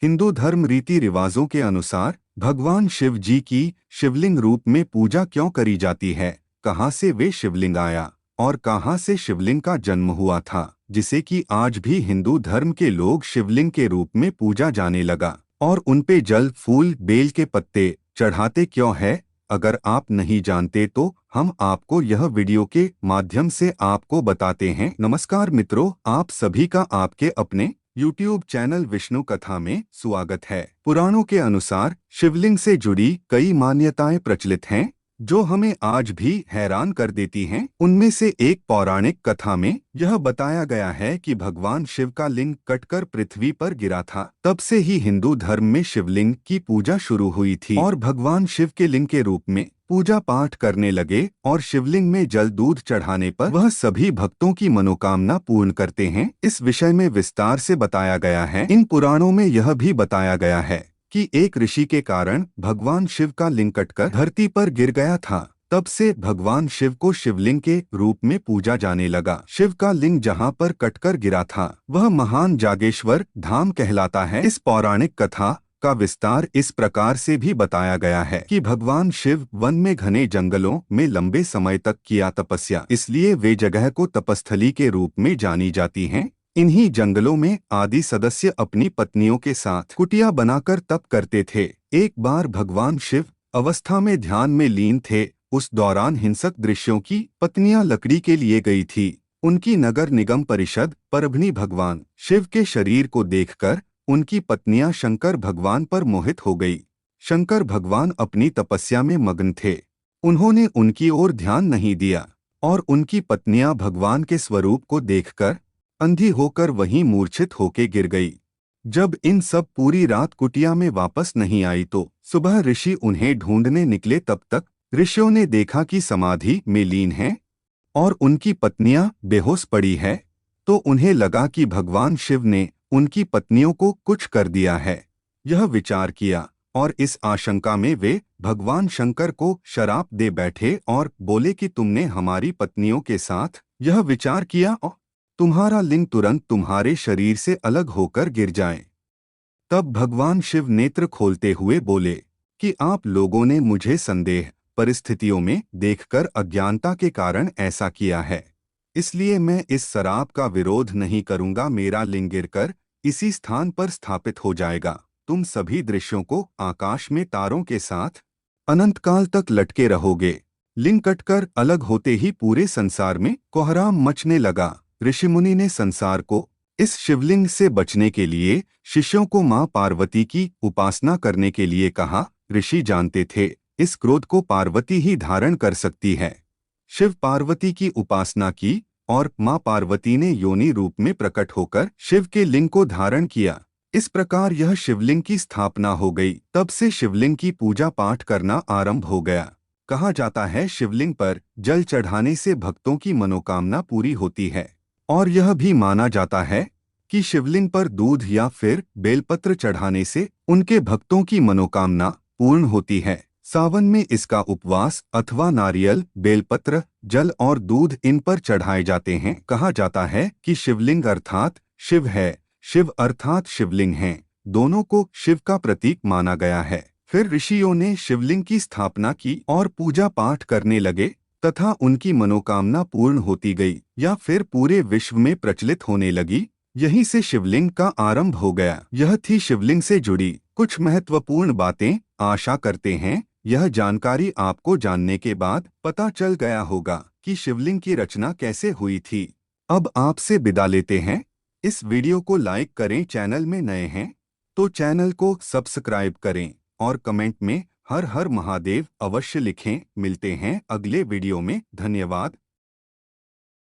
हिंदू धर्म रीति रिवाजों के अनुसार भगवान शिव जी की शिवलिंग रूप में पूजा क्यों करी जाती है, कहाँ से वे शिवलिंग आया और कहाँ से शिवलिंग का जन्म हुआ था, जिसे कि आज भी हिंदू धर्म के लोग शिवलिंग के रूप में पूजा जाने लगा और उनपे जल फूल बेल के पत्ते चढ़ाते क्यों है। अगर आप नहीं जानते तो हम आपको यह वीडियो के माध्यम से आपको बताते हैं। नमस्कार मित्रों, आप सभी का आपके अपने YouTube चैनल विष्णु कथा में स्वागत है। पुराणों के अनुसार शिवलिंग से जुड़ी कई मान्यताएं प्रचलित हैं जो हमें आज भी हैरान कर देती हैं। उनमें से एक पौराणिक कथा में यह बताया गया है कि भगवान शिव का लिंग कटकर पृथ्वी पर गिरा था। तब से ही हिंदू धर्म में शिवलिंग की पूजा शुरू हुई थी और भगवान शिव के लिंग के रूप में पूजा पाठ करने लगे और शिवलिंग में जल दूध चढ़ाने पर वह सभी भक्तों की मनोकामना पूर्ण करते हैं। इस विषय में विस्तार से बताया गया है। इन पुराणों में यह भी बताया गया है कि एक ऋषि के कारण भगवान शिव का लिंग कटकर धरती पर गिर गया था। तब से भगवान शिव को शिवलिंग के रूप में पूजा जाने लगा। शिव का लिंग जहाँ पर कटकर गिरा था वह महान जागेश्वर धाम कहलाता है। इस पौराणिक कथा का विस्तार इस प्रकार से भी बताया गया है कि भगवान शिव वन में घने जंगलों में लंबे समय तक किया तपस्या, इसलिए वे जगह को तपस्थली के रूप में जानी जाती हैं। इन्हीं जंगलों में आदि सदस्य अपनी पत्नियों के साथ कुटिया बनाकर तप करते थे। एक बार भगवान शिव अवस्था में ध्यान में लीन थे। उस दौरान हिंसक दृश्यों की पत्नियां लकड़ी के लिए गई थी। उनकी नगर निगम परिषद परभनी भगवान शिव के शरीर को देखकर उनकी पत्नियां शंकर भगवान पर मोहित हो गई। शंकर भगवान अपनी तपस्या में मग्न थे। उन्होंने उनकी ओर ध्यान नहीं दिया और उनकी पत्नियां भगवान के स्वरूप को देखकर अंधी होकर वहीं मूर्छित होके गिर गई। जब इन सब पूरी रात कुटिया में वापस नहीं आई तो सुबह ऋषि उन्हें ढूंढने निकले। तब तक ऋषियों ने देखा कि समाधि में लीन है और उनकी पत्नियां बेहोश पड़ी है। तो उन्हें लगा कि भगवान शिव ने उनकी पत्नियों को कुछ कर दिया है। यह विचार किया और इस आशंका में वे भगवान शंकर को शराप दे बैठे और बोले कि तुमने हमारी पत्नियों के साथ यह विचार किया और तुम्हारा लिंग तुरंत तुम्हारे शरीर से अलग होकर गिर जाए। तब भगवान शिव नेत्र खोलते हुए बोले कि आप लोगों ने मुझे संदेह परिस्थितियों में देखकर अज्ञानता के कारण ऐसा किया है, इसलिए मैं इस शराप का विरोध नहीं करूंगा। मेरा लिंग गिरकर इसी स्थान पर स्थापित हो जाएगा। तुम सभी दृश्यों को आकाश में तारों के साथ अनंत काल तक लटके रहोगे। लिंग कटकर अलग होते ही पूरे संसार में कोहराम मचने लगा। ऋषिमुनि ने संसार को इस शिवलिंग से बचने के लिए शिष्यों को मां पार्वती की उपासना करने के लिए कहा। ऋषि जानते थे इस क्रोध को पार्वती ही धारण कर सकती है। शिव पार्वती की उपासना की और मां पार्वती ने योनि रूप में प्रकट होकर शिव के लिंग को धारण किया। इस प्रकार यह शिवलिंग की स्थापना हो गई। तब से शिवलिंग की पूजा पाठ करना आरंभ हो गया। कहा जाता है शिवलिंग पर जल चढ़ाने से भक्तों की मनोकामना पूरी होती है और यह भी माना जाता है कि शिवलिंग पर दूध या फिर बेलपत्र चढ़ाने से उनके भक्तों की मनोकामना पूर्ण होती है। सावन में इसका उपवास अथवा नारियल, बेलपत्र, जल और दूध इन पर चढ़ाए जाते हैं। कहा जाता है कि शिवलिंग अर्थात शिव है, शिव अर्थात शिवलिंग हैं। दोनों को शिव का प्रतीक माना गया है। फिर ऋषियों ने शिवलिंग की स्थापना की और पूजा पाठ करने लगे तथा उनकी मनोकामना पूर्ण होती गई या फिर पूरे विश्व में प्रचलित होने लगी। यहीं से शिवलिंग का आरंभ हो गया। यह थी शिवलिंग से जुड़ी कुछ महत्वपूर्ण बातें। आशा करते हैं यह जानकारी आपको जानने के बाद पता चल गया होगा कि शिवलिंग की रचना कैसे हुई थी। अब आपसे विदा लेते हैं। इस वीडियो को लाइक करें। चैनल में नए हैं तो चैनल को सब्सक्राइब करें और कमेंट में हर हर महादेव अवश्य लिखें। मिलते हैं अगले वीडियो में। धन्यवाद।